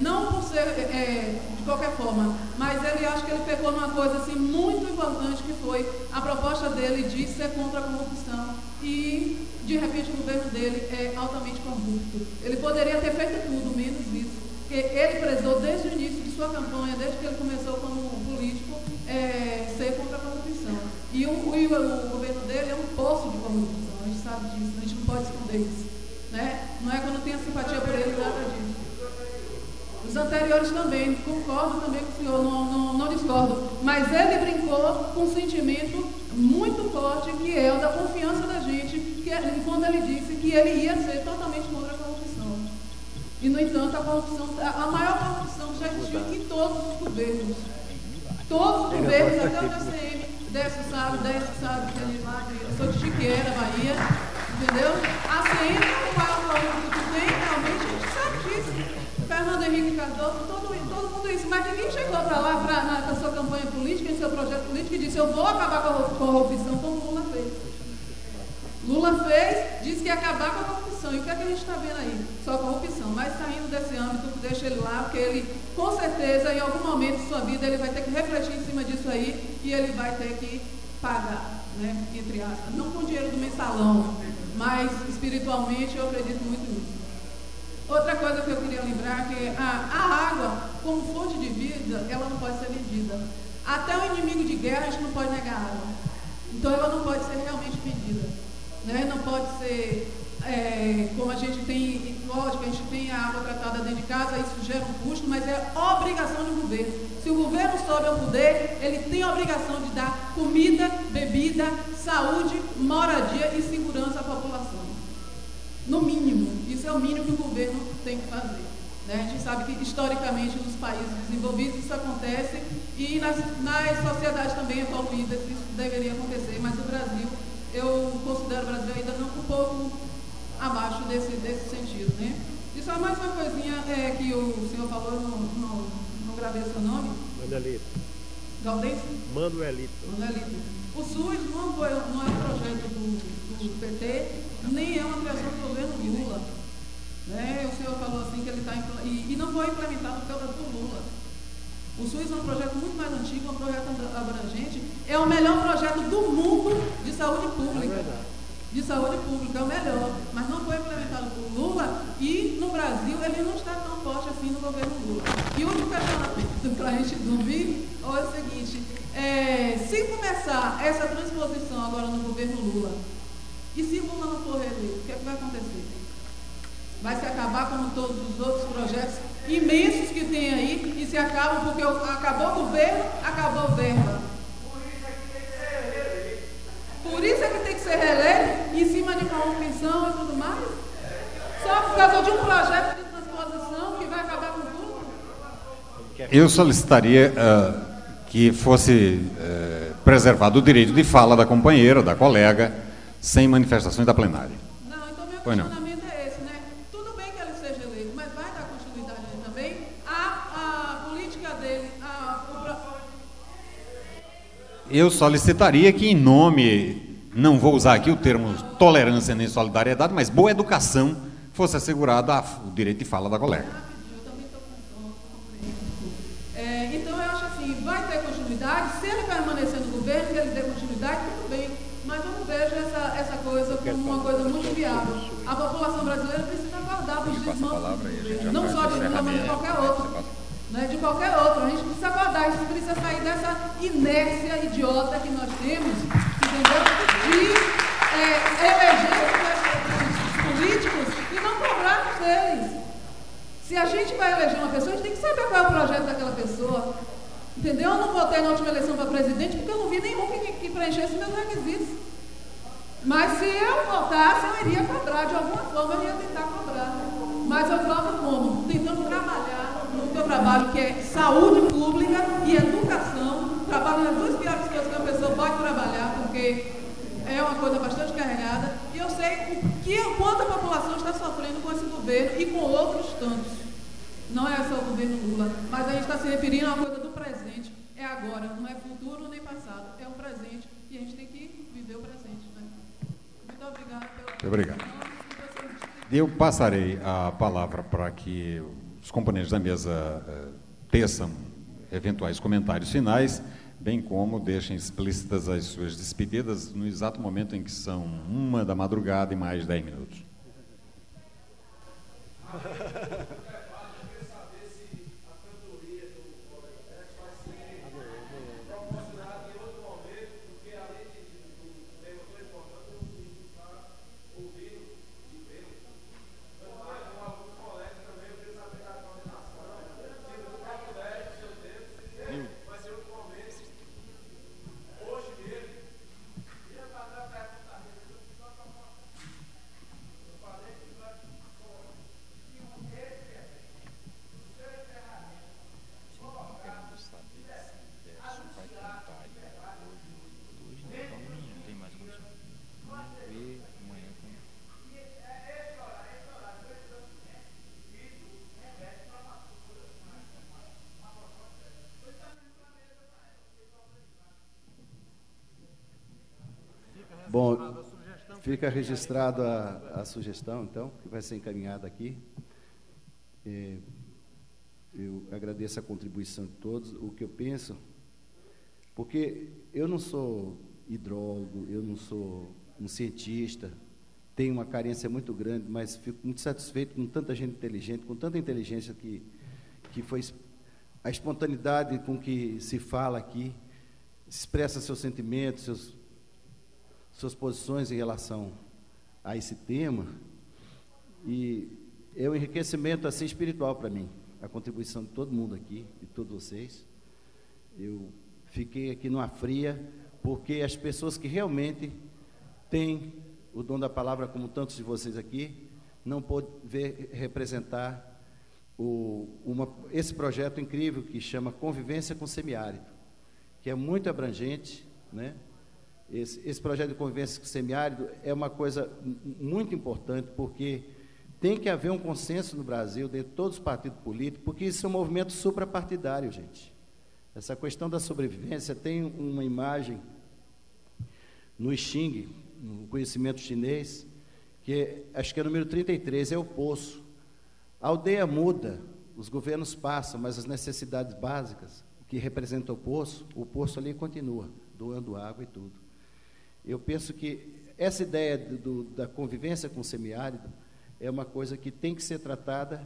Não por ser de qualquer forma, mas ele acho que ele pecou numa coisa assim, muito importante, que foi a proposta dele de ser contra a corrupção, e de repente o governo dele é altamente corrupto. Ele poderia ter feito tudo, menos isso, porque ele prezou desde o início de sua campanha, desde que ele começou como político, ser contra a corrupção. E o governo dele é um poço de corrupção, a gente sabe disso, a gente não pode esconder isso, né? Não é que eu não tenha simpatia por ele, nada disso. Os anteriores também, concordo também com o senhor, não discordo, mas ele brincou com um sentimento muito forte, que é o da confiança da gente, quando ele disse que ele ia ser totalmente contra a corrupção. E, no entanto, a maior corrupção já existiu em todos os governos. Todos os governos, até o DCM, Décio sabe que ele lá, eu sou de Chiqueira, Bahia, entendeu? A CM é o maior corrupto que tem, realmente, a gente sabe disso. Fernando Henrique Cardoso, todo mundo isso, mas ninguém chegou para lá na sua campanha política, em seu projeto político, e disse: eu vou acabar com a corrupção, como Lula fez. Lula fez, disse que ia acabar com a corrupção, e o que é que a gente está vendo aí? Só corrupção, mas saindo desse âmbito, deixa ele lá, porque ele, com certeza, em algum momento de sua vida, ele vai ter que refletir em cima disso aí, e ele vai ter que pagar, né, entre aspas, não com o dinheiro do mensalão, mas espiritualmente eu acredito muito nisso. Outra coisa que eu queria lembrar é que a água, como fonte de vida, ela não pode ser vendida. Até o inimigo de guerra a gente não pode negar água. Então ela não pode ser realmente vendida, né? Não pode ser, como a gente tem, lógico, a gente tem a água tratada dentro de casa, isso gera um custo, mas é obrigação do governo. Se o governo sobe ao poder, ele tem a obrigação de dar comida, bebida, saúde, moradia e segurança à população. No mínimo, isso é o mínimo que o governo tem que fazer, né? A gente sabe que historicamente nos países desenvolvidos isso acontece, e nas sociedades também evoluídas isso deveria acontecer, mas o Brasil, eu considero o Brasil ainda não um pouco abaixo desse sentido, né? E só mais uma coisinha que o senhor falou, eu não gravei seu nome. Manuelito. Gaudêncio? Manuelito. O SUS não é um projeto do PT, nem é uma criação do governo Lula, né? O senhor falou assim que ele está e não foi implementado por Lula. O SUS é um projeto muito mais antigo, é um projeto abrangente, é o melhor projeto do mundo de saúde pública. De saúde pública, é o melhor, mas não foi implementado por Lula, e no Brasil ele não está tão forte assim no governo Lula. E o último questionamento para a gente dormir é o seguinte: se começar essa transposição agora no governo Lula, e se Lula não for reeleito, o que é que vai acontecer? Vai se acabar como todos os outros projetos imensos que tem aí, e se acabam porque acabou o governo, acabou o verba. Por isso é que tem que ser reeleito, em cima de corrupção e tudo mais? Só por causa de um projeto de transposição que vai acabar com tudo? Eu solicitaria que fosse preservado o direito de fala da companheira, da colega, sem manifestações da plenária. Não, então meu questionamento é esse, né? Eu solicitaria que, em nome, não vou usar aqui o termo tolerância nem solidariedade, mas boa educação, fosse assegurada o direito de fala da colega. Então, eu acho assim, vai ter continuidade, se ele permanecer no governo, que ele dê continuidade, tudo bem, mas eu não vejo essa coisa como uma coisa muito viável. A população brasileira precisa guardar dos desmandos, não só de Lula, mas de qualquer outro. Né, de qualquer outro. A gente precisa guardar, a gente precisa sair dessa inércia idiota que nós temos, entendeu? De eleger os políticos e não cobrar deles. Se a gente vai eleger uma pessoa, a gente tem que saber qual é o projeto daquela pessoa. Entendeu? Eu não votei na última eleição para presidente porque eu não vi nenhum que preenchesse meus requisitos. Mas se eu votasse, eu iria cobrar, de alguma forma eu ia tentar cobrar. Mas eu cobro como? Tentando trabalhar no teu trabalho, que é saúde pública e educação. Trabalho nas duas piores coisas que a pessoa pode trabalhar, porque é uma coisa bastante carregada. E eu sei o quanto a população está sofrendo com esse governo e com outros tantos. Não é só o governo Lula, mas a gente está se referindo a uma coisa do presente. É agora, não é futuro nem passado. É o presente e a gente tem que viver o presente. Né? Muito obrigada pela... Muito obrigado. Eu passarei a palavra para que os componentes da mesa teçam eventuais comentários finais, bem como deixem explícitas as suas despedidas no exato momento em que são 1 da madrugada e mais 10 minutos. Bom, fica registrada a sugestão, então, que vai ser encaminhada aqui. Eu agradeço a contribuição de todos. O que eu penso, porque eu não sou hidrólogo, eu não sou um cientista, tenho uma carência muito grande, mas fico muito satisfeito com tanta gente inteligente, com tanta inteligência que foi a espontaneidade com que se fala aqui, expressa seus sentimentos, suas posições em relação a esse tema, e é um enriquecimento assim espiritual para mim, a contribuição de todo mundo aqui, de todos vocês. Eu fiquei aqui numa fria, porque as pessoas que realmente têm o dom da palavra, como tantos de vocês aqui, não pôde ver representar esse projeto incrível que chama Convivência com Semiárido, que é muito abrangente, né? Esse projeto de convivência com o semiárido é uma coisa muito importante, porque tem que haver um consenso no Brasil, dentro de todos os partidos políticos, porque isso é um movimento suprapartidário, gente. Essa questão da sobrevivência tem uma imagem no I Ching, no conhecimento chinês, acho que é o número 33, é o poço. A aldeia muda, os governos passam, mas as necessidades básicas, que representa o poço ali continua, doando água e tudo. Eu penso que essa ideia da convivência com o semiárido é uma coisa que tem que ser tratada,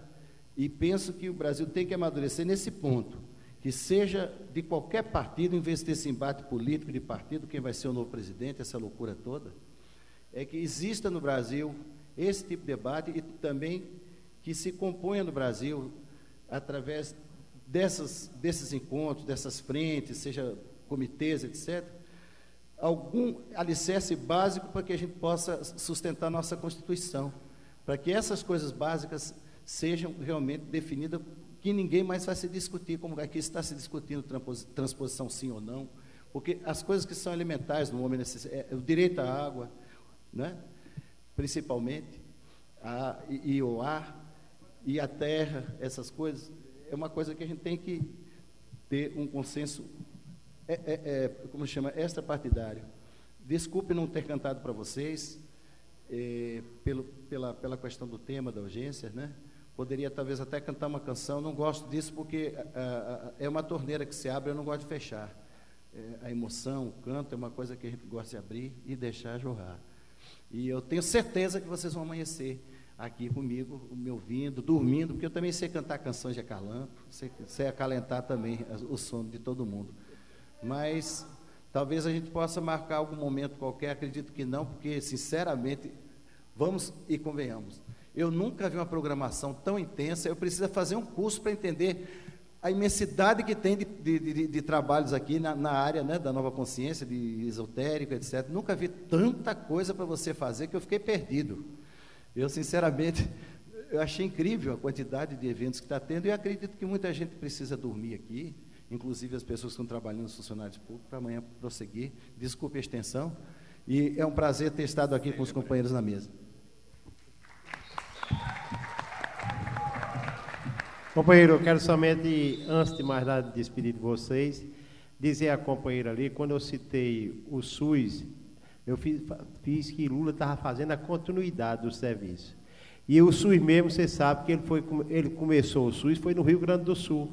e penso que o Brasil tem que amadurecer nesse ponto, que seja de qualquer partido, em vez desse embate político de partido, quem vai ser o novo presidente, essa loucura toda, é que exista no Brasil esse tipo de debate, e também que se componha no Brasil, através desses encontros, dessas frentes, seja comitês, etc., algum alicerce básico para que a gente possa sustentar nossa Constituição, para que essas coisas básicas sejam realmente definidas, que ninguém mais vai se discutir, como aqui está se discutindo transposição sim ou não, porque as coisas que são elementares no homem, o direito à água, né? Principalmente, e o ar, e a terra, essas coisas, é uma coisa que a gente tem que ter um consenso como chama, extrapartidário. Desculpe não ter cantado para vocês, pela questão do tema da urgência, né? Poderia talvez até cantar uma canção, não gosto disso porque é uma torneira que se abre, eu não gosto de fechar. A emoção, o canto é uma coisa que a gente gosta de abrir e deixar jorrar. E eu tenho certeza que vocês vão amanhecer aqui comigo, me ouvindo, dormindo, porque eu também sei cantar canções de acalanto, sei acalentar também o sono de todo mundo. Mas talvez a gente possa marcar algum momento qualquer, acredito que não, porque, sinceramente, vamos e convenhamos. Eu nunca vi uma programação tão intensa, eu preciso fazer um curso para entender a imensidade que tem de trabalhos aqui na área, né, da nova consciência, de esotérico, etc. Nunca vi tanta coisa para você fazer que eu fiquei perdido. Eu, sinceramente, eu achei incrível a quantidade de eventos que está tendo e eu acredito que muita gente precisa dormir aqui, inclusive as pessoas que estão trabalhando, os funcionários públicos, para amanhã prosseguir. Desculpe a extensão. E é um prazer ter estado aqui com os companheiros na mesa. Companheiro, eu quero somente, antes de mais nada, despedir de vocês, dizer à companheira ali, quando eu citei o SUS, eu fiz que Lula estava fazendo a continuidade do serviço. E o SUS mesmo, você sabe que ele começou o SUS, foi no Rio Grande do Sul,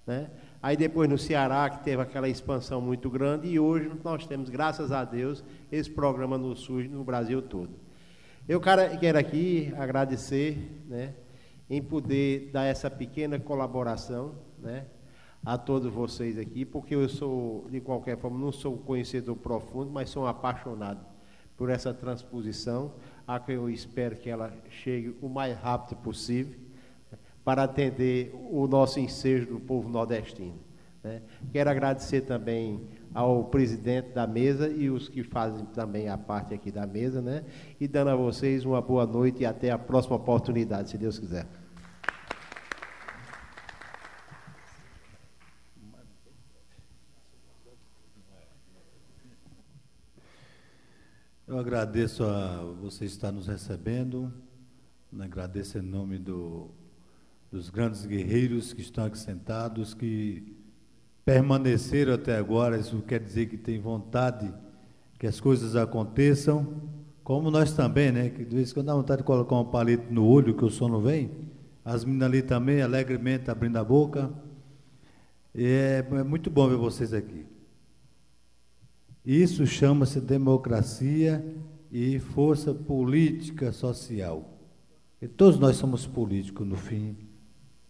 né? Aí depois no Ceará, que teve aquela expansão muito grande, e hoje nós temos, graças a Deus, esse programa no SUS no Brasil todo. Eu quero aqui agradecer, né, em poder dar essa pequena colaboração, né, a todos vocês aqui, porque eu sou, de qualquer forma, não sou conhecedor profundo, mas sou um apaixonado por essa transposição, a que eu espero que ela chegue o mais rápido possível, para atender o nosso ensejo do povo nordestino, né. Quero agradecer também ao presidente da mesa e os que fazem também a parte aqui da mesa, né, e dando a vocês uma boa noite e até a próxima oportunidade, se Deus quiser. Eu agradeço a você estar nos recebendo, agradeço em nome dos grandes guerreiros que estão aqui sentados, que permaneceram até agora. Isso quer dizer que tem vontade que as coisas aconteçam, como nós também, né? Que de vez em quando dá vontade de colocar um palito no olho, que o sono vem. As meninas ali também, alegremente, abrindo a boca. E é muito bom ver vocês aqui. Isso chama-se democracia e força política social. E todos nós somos políticos, no fim,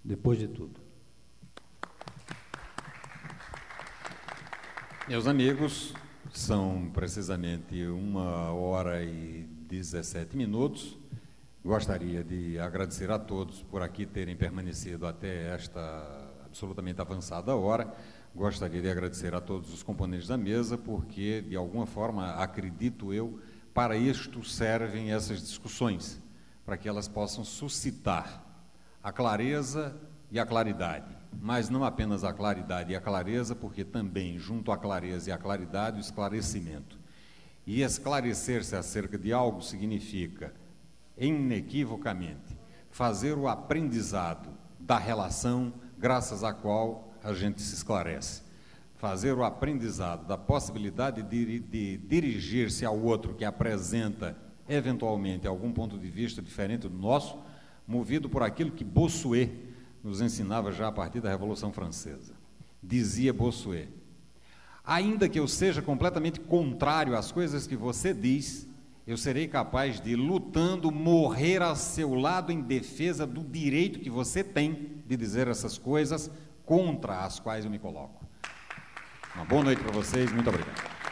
depois de tudo. Meus amigos, são precisamente 1h17. Gostaria de agradecer a todos por aqui terem permanecido até esta absolutamente avançada hora. Gostaria de agradecer a todos os componentes da mesa, porque, de alguma forma, acredito eu, para isto servem essas discussões, para que elas possam suscitar a clareza e a claridade, mas não apenas a claridade e a clareza, porque também, junto à clareza e à claridade, o esclarecimento. E esclarecer-se acerca de algo significa, inequivocamente, fazer o aprendizado da relação graças à qual a gente se esclarece. Fazer o aprendizado da possibilidade de dirigir-se ao outro que apresenta, eventualmente, algum ponto de vista diferente do nosso, movido por aquilo que Bossuet nos ensinava já a partir da Revolução Francesa. Dizia Bossuet: ainda que eu seja completamente contrário às coisas que você diz, eu serei capaz de, lutando, morrer a seu lado em defesa do direito que você tem de dizer essas coisas contra as quais eu me coloco. Uma boa noite para vocês, muito obrigado.